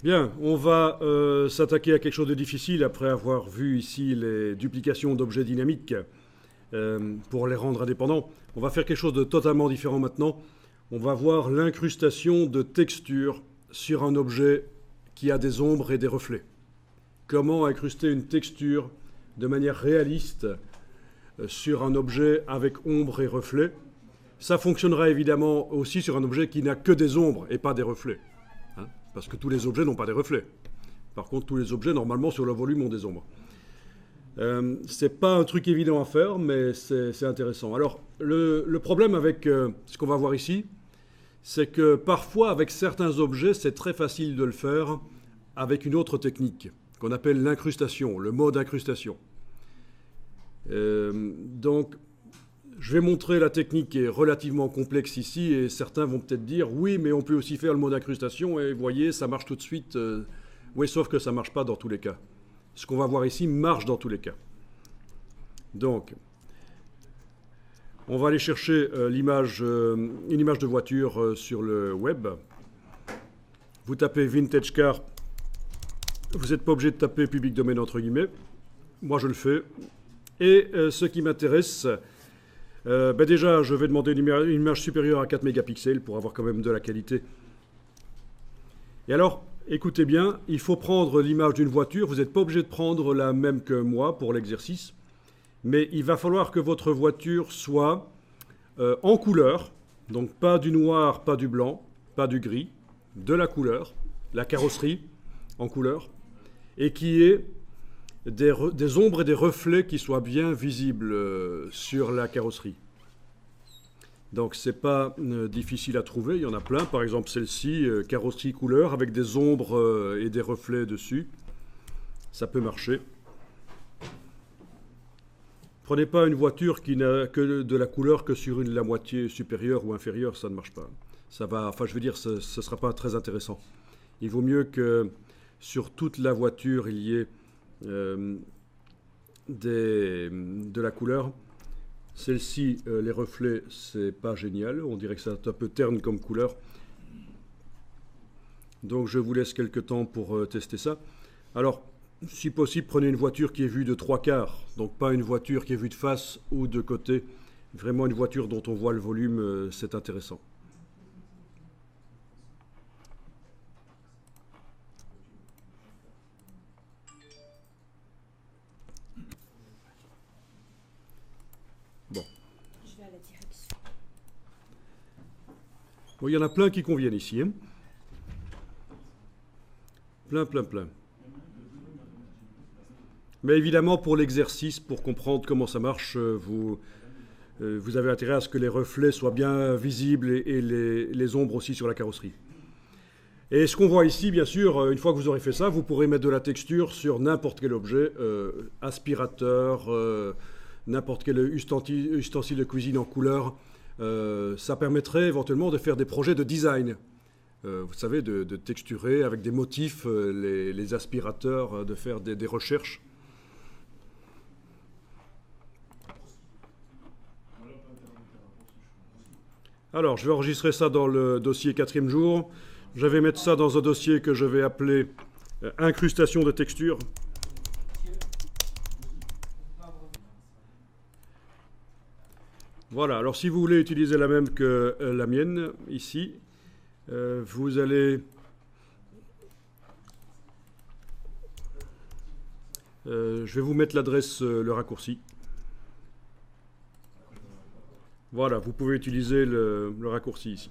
Bien, on va s'attaquer à quelque chose de difficile après avoir vu ici les duplications d'objets dynamiques pour les rendre indépendants. On va faire quelque chose de totalement différent maintenant. On va voir l'incrustation de textures sur un objet qui a des ombres et des reflets. Comment incruster une texture de manière réaliste sur un objet avec ombre et reflets. Ça fonctionnera évidemment aussi sur un objet qui n'a que des ombres et pas des reflets. Parce que tous les objets n'ont pas des reflets. Par contre, tous les objets, normalement, sur le volume, ont des ombres. C'est pas un truc évident à faire, mais c'est intéressant. Alors, le problème avec ce qu'on va voir ici, c'est que parfois, avec certains objets, c'est très facile de le faire avec une autre technique, qu'on appelle l'incrustation, le mode incrustation. Donc, je vais montrer la technique qui est relativement complexe ici, et certains vont peut-être dire « Oui, mais on peut aussi faire le mode incrustation, et vous voyez, ça marche tout de suite. » Oui, sauf que ça ne marche pas dans tous les cas. Ce qu'on va voir ici marche dans tous les cas. Donc, on va aller chercher une image de voiture sur le web. Vous tapez Vintage Car. Vous n'êtes pas obligé de taper public domaine entre guillemets. Moi, je le fais. Et ce qui m'intéresse... déjà, je vais demander une image supérieure à 4 mégapixels pour avoir quand même de la qualité. Et alors, écoutez bien, il faut prendre l'image d'une voiture. Vous n'êtes pas obligé de prendre la même que moi pour l'exercice. Mais il va falloir que votre voiture soit en couleur. Donc pas du noir, pas du blanc, pas du gris. De la couleur, la carrosserie en couleur. Et qui ait des ombres et des reflets qui soient bien visibles sur la carrosserie. Donc c'est pas difficile à trouver, il y en a plein. Par exemple celle-ci, carrosserie couleur avec des ombres et des reflets dessus. Ça peut marcher. Prenez pas une voiture qui n'a que de la couleur que sur la moitié supérieure ou inférieure, ça ne marche pas. Ça va, enfin je veux dire, ce ne sera pas très intéressant. Il vaut mieux que sur toute la voiture il y ait de la couleur. Celle-ci, les reflets, c'est pas génial. On dirait que c'est un peu terne comme couleur. Donc je vous laisse quelques temps pour tester ça. Alors, si possible, prenez une voiture qui est vue de 3/4. Donc pas une voiture qui est vue de face ou de côté. Vraiment une voiture dont on voit le volume, c'est intéressant. Bon. Je vais à la direction. Bon, il y en a plein qui conviennent ici. Hein. Plein. Mais évidemment, pour l'exercice, pour comprendre comment ça marche, vous avez intérêt à ce que les reflets soient bien visibles et les ombres aussi sur la carrosserie. Et ce qu'on voit ici, bien sûr, une fois que vous aurez fait ça, vous pourrez mettre de la texture sur n'importe quel objet, aspirateur, n'importe quel ustensile de cuisine en couleur. Ça permettrait éventuellement de faire des projets de design. Vous savez, de texturer avec des motifs les aspirateurs, de faire des recherches. Alors, je vais enregistrer ça dans le dossier 4e jour. Je vais mettre ça dans un dossier que je vais appeler incrustation de texture. Voilà, alors si vous voulez utiliser la même que la mienne, ici, vous allez... je vais vous mettre l'adresse, le raccourci. Voilà, vous pouvez utiliser le raccourci ici.